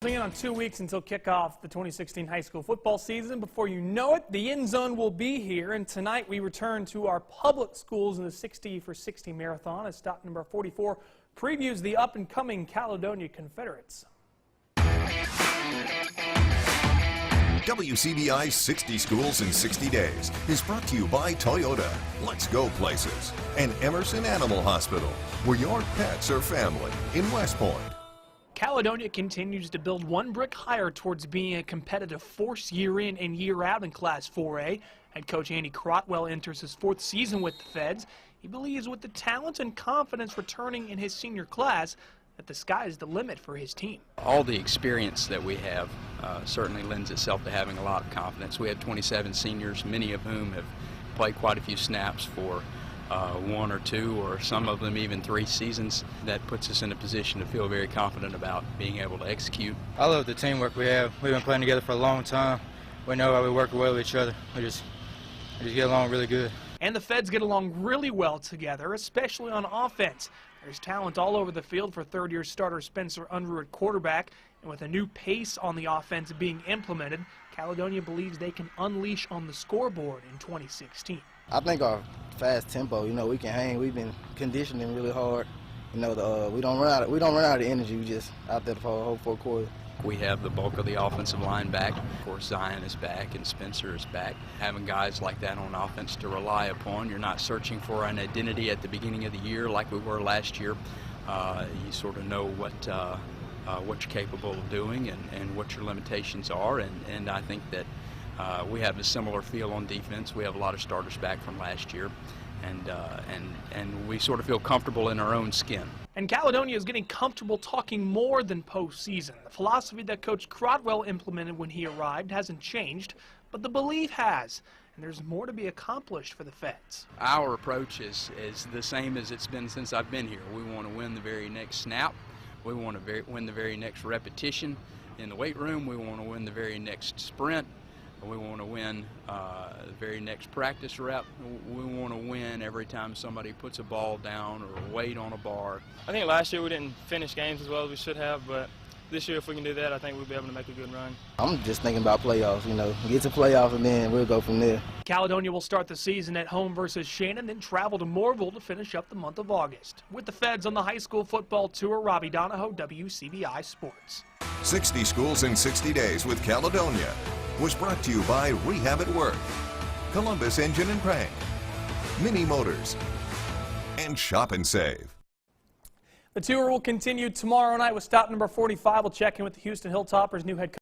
On 2 weeks until kickoff the 2016 high school football season. Before you know it, the end zone will be here, and tonight we return to our public schools in the 60 for 60 marathon as stop number 44 previews the up-and-coming Caledonia Confederates. WCBI's 60 Schools in 60 Days is brought to you by Toyota, Let's Go Places, and Emerson Animal Hospital, where your pets are family in West Point. Caledonia continues to build one brick higher towards being a competitive force year in and year out in Class 4A. Head coach Andy Crotwell enters his fourth season with the Feds. He believes with the talent and confidence returning in his senior class that the sky is the limit for his team. All the experience that we have certainly lends itself to having a lot of confidence. We have 27 seniors, many of whom have played quite a few snaps for 1 or 2 or some of them even 3 seasons. That puts us in a position to feel very confident about being able to execute. I love the teamwork we have. We've been playing together for a long time. We know how we work well with each other. We just get along really good. And the Feds get along really well together, especially on offense. There's talent all over the field for third-year starter Spencer Unruh at quarterback, and with a new pace on the offense being implemented, Caledonia believes they can unleash on the scoreboard in 2016. I think our fast tempo, we can hang. We've been conditioning really hard. We don't run out of energy. We just out there for the whole 4 quarters. We have the bulk of the offensive line back. Of course, Zion is back and Spencer is back. Having guys like that on offense to rely upon, you're not searching for an identity at the beginning of the year like we were last year. You sort of know what you're capable of doing and what your limitations are, and I think that we have a similar feel on defense. We have a lot of starters back from last year, and we sort of feel comfortable in our own skin. And Caledonia is getting comfortable talking more than postseason. The philosophy that Coach Crotwell implemented when he arrived hasn't changed, but the belief has, and there's more to be accomplished for the Feds. Our approach is the same as it's been since I've been here. We want to win the very next snap. We want to win the very next repetition in the weight room. We want to win the very next sprint. We want to win the very next practice rep. We want to win every time somebody puts a ball down or weight on a bar. I think last year we didn't finish games as well as we should have, but this year if we can do that, I think we'll be able to make a good run. I'm just thinking about playoffs, get to playoffs and then we'll go from there. Caledonia will start the season at home versus Shannon, then travel to Morville to finish up the month of August. With the Feds on the high school football tour, Robbie Donahoe, WCBI Sports. 60 Schools in 60 Days with Caledonia was brought to you by Rehab at Work, Columbus Engine and Paint, Mini Motors, and Shop and Save. The tour will continue tomorrow night with stop number 45. We'll check in with the Houston Hilltoppers' new head coach.